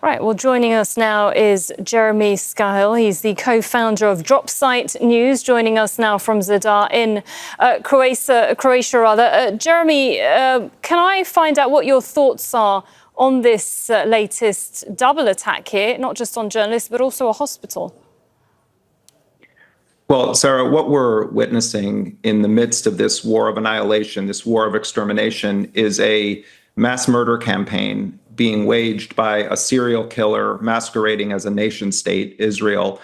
Right, well, joining us now is Jeremy Scahill. He's the co-founder of Dropsite News, joining us now from Zadar in Croatia. Jeremy, can I find out what your thoughts are on this latest double attack here, not just on journalists, but also a hospital? Well, Sarah, what we're witnessing in the midst of this war of annihilation, this war of extermination, is a mass murder campaign being waged by a serial killer masquerading as a nation state, Israel,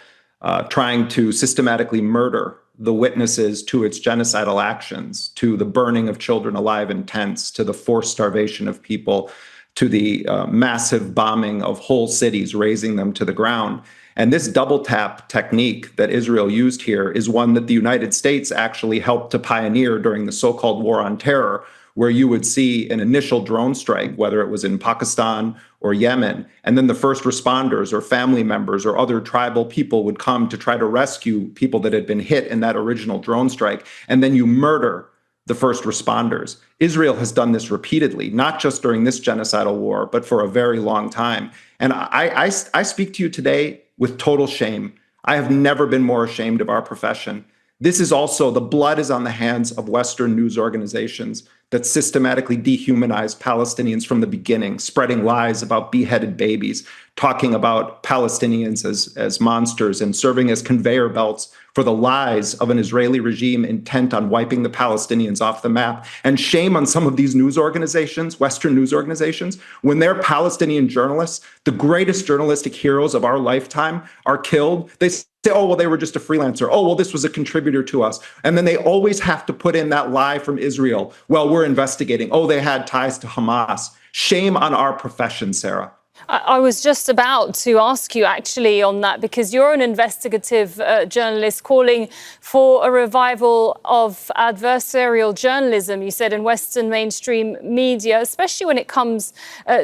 trying to systematically murder the witnesses to its genocidal actions, to the burning of children alive in tents, to the forced starvation of people, to the massive bombing of whole cities, razing them to the ground. And this double tap technique that Israel used here is one that the United States actually helped to pioneer during the so-called war on terror, where you would see an initial drone strike, whether it was in Pakistan or Yemen, and then the first responders or family members or other tribal people would come to try to rescue people that had been hit in that original drone strike, and then you murder the first responders. Israel has done this repeatedly, not just during this genocidal war, but for a very long time. And I speak to you today with total shame. I have never been more ashamed of our profession. This is also, the blood is on the hands of Western news organizations that systematically dehumanize Palestinians from the beginning, spreading lies about beheaded babies, talking about Palestinians as monsters and serving as conveyor belts for the lies of an Israeli regime intent on wiping the Palestinians off the map. And shame on some of these news organizations, Western news organizations, when their Palestinian journalists, the greatest journalistic heroes of our lifetime, are killed. They say, oh, well, they were just a freelancer. Oh, well, this was a contributor to us. And then they always have to put in that lie from Israel. Well, we're investigating. Oh, they had ties to Hamas. Shame on our profession, Sarah. I was just about to ask you actually on that, because you're an investigative journalist calling for a revival of adversarial journalism, you said, in Western mainstream media, especially when it comes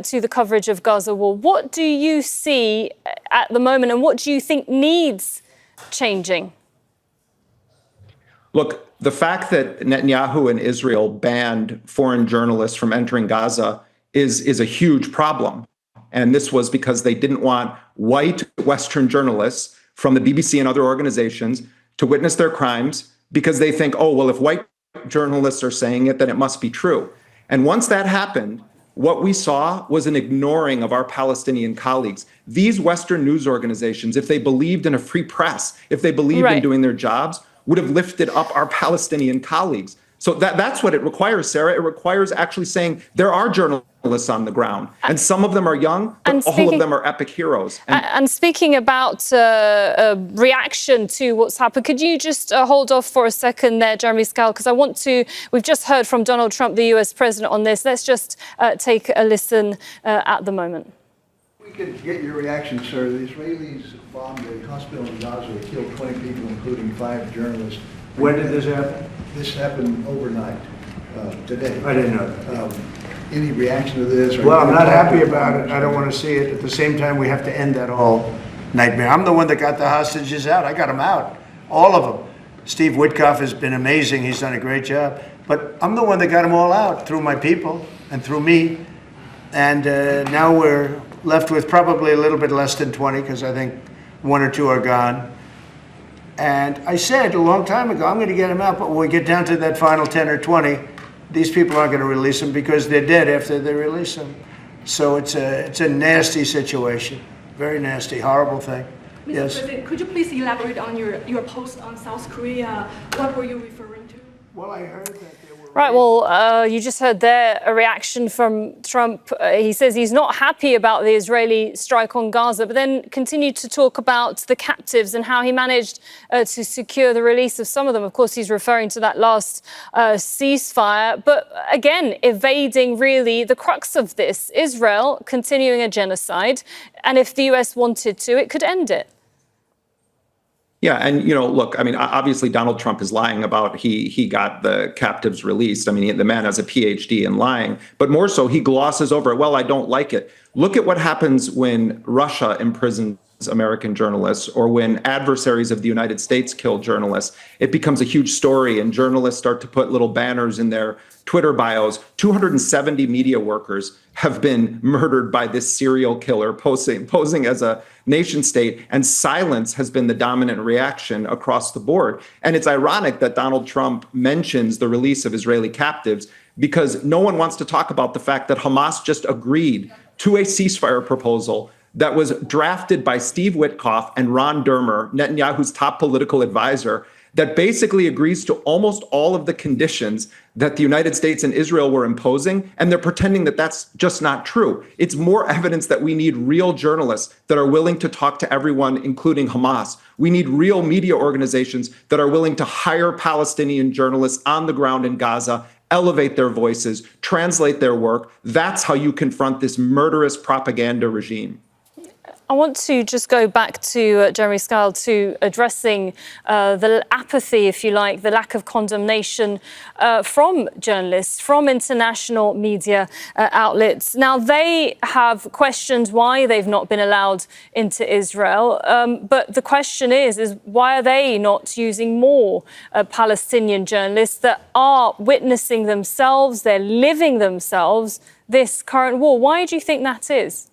to the coverage of Gaza war. What do you see at the moment, and what do you think needs changing? Look, the fact that Netanyahu and Israel banned foreign journalists from entering Gaza is a huge problem. And this was because they didn't want white Western journalists from the BBC and other organizations to witness their crimes, because they think, oh, well, if white journalists are saying it, then it must be true. And once that happened, what we saw was an ignoring of our Palestinian colleagues. These Western news organizations, if they believed in a free press, if they believed in doing their jobs, would have lifted up our Palestinian colleagues. So that's what it requires, Sarah. It requires actually saying there are journalists on the ground, and some of them are young, but all of them are epic heroes. And speaking about reaction to what's happened, could you just hold off for a second there, Jeremy Scahill, because we've just heard from Donald Trump, the US president, on this. Let's just take a listen at the moment. We could get your reaction, sir. The Israelis bombed a hospital in Gaza. They killed 20 people, including 5 journalists. When did this happen? This happened overnight, today. I didn't know that. Any reaction to this? Well, I'm not happy about it. I don't want to see it. At the same time, we have to end that whole nightmare. I'm the one that got the hostages out. I got them out, all of them. Steve Witkoff has been amazing. He's done a great job. But I'm the one that got them all out through my people and through me. And now we're left with probably a little bit less than 20, because I think 1 or 2 are gone. And I said a long time ago, I'm going to get them out, but when we get down to that final 10 or 20, these people aren't going to release them, because they're dead after they release them. So it's a nasty situation, very nasty, horrible thing. Mr. Yes. President, could you please elaborate on your post on South Korea? What were you referring to? Well, I heard that there were... Right, well, you just heard there a reaction from Trump. He says he's not happy about the Israeli strike on Gaza, but then continued to talk about the captives and how he managed to secure the release of some of them. Of course, he's referring to that last ceasefire, but again, evading really the crux of this, Israel continuing a genocide. And if the US wanted to, it could end it. Yeah, and look, I mean, obviously Donald Trump is lying about he got the captives released. I mean, the man has a PhD in lying, but more so he glosses over it. Well, I don't like it. Look at what happens when Russia imprisons American journalists, or when adversaries of the United States kill journalists, it becomes a huge story and journalists start to put little banners in their Twitter bios. 270 media workers have been murdered by this serial killer posing as a nation state, and silence has been the dominant reaction across the board. And it's ironic that Donald Trump mentions the release of Israeli captives because no one wants to talk about the fact that Hamas just agreed to a ceasefire proposal that was drafted by Steve Witkoff and Ron Dermer, Netanyahu's top political advisor, that basically agrees to almost all of the conditions that the United States and Israel were imposing, and they're pretending that that's just not true. It's more evidence that we need real journalists that are willing to talk to everyone, including Hamas. We need real media organizations that are willing to hire Palestinian journalists on the ground in Gaza, elevate their voices, translate their work. That's how you confront this murderous propaganda regime. I want to just go back to Jeremy Scahill to addressing the apathy, if you like, the lack of condemnation from journalists, from international media outlets. Now, they have questioned why they've not been allowed into Israel. But the question is why are they not using more Palestinian journalists that are witnessing themselves, they're living themselves, this current war? Why do you think that is?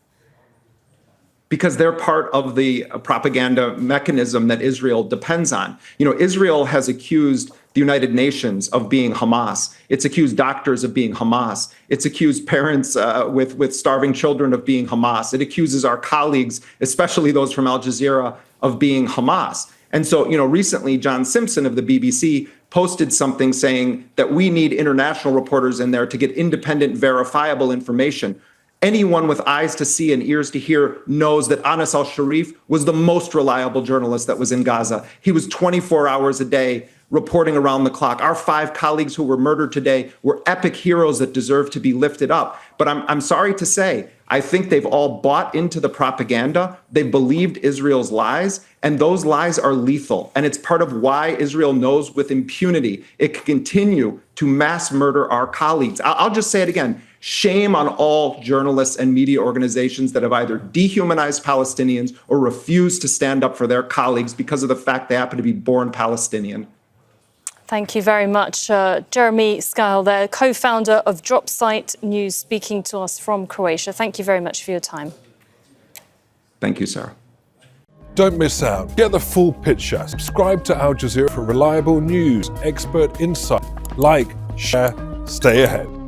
Because they're part of the propaganda mechanism that Israel depends on. You know, Israel has accused the United Nations of being Hamas. It's accused doctors of being Hamas. It's accused parents with starving children of being Hamas. It accuses our colleagues, especially those from Al Jazeera, of being Hamas. And so, you know, recently, John Simpson of the BBC posted something saying that we need international reporters in there to get independent, verifiable information. Anyone with eyes to see and ears to hear knows that Anas al-Sharif was the most reliable journalist that was in Gaza. He was 24 hours a day reporting around the clock. Our 5 colleagues who were murdered today were epic heroes that deserve to be lifted up. But I'm sorry to say, I think they've all bought into the propaganda. They've believed Israel's lies, and those lies are lethal. And it's part of why Israel knows with impunity it can continue to mass murder our colleagues. I'll just say it again. Shame on all journalists and media organizations that have either dehumanized Palestinians or refused to stand up for their colleagues because of the fact they happen to be born Palestinian. Thank you very much. Jeremy Scahill, there, co-founder of Dropsite News, speaking to us from Croatia. Thank you very much for your time. Thank you, Sarah. Don't miss out. Get the full picture. Subscribe to Al Jazeera for reliable news, expert insight. Like, share, stay ahead.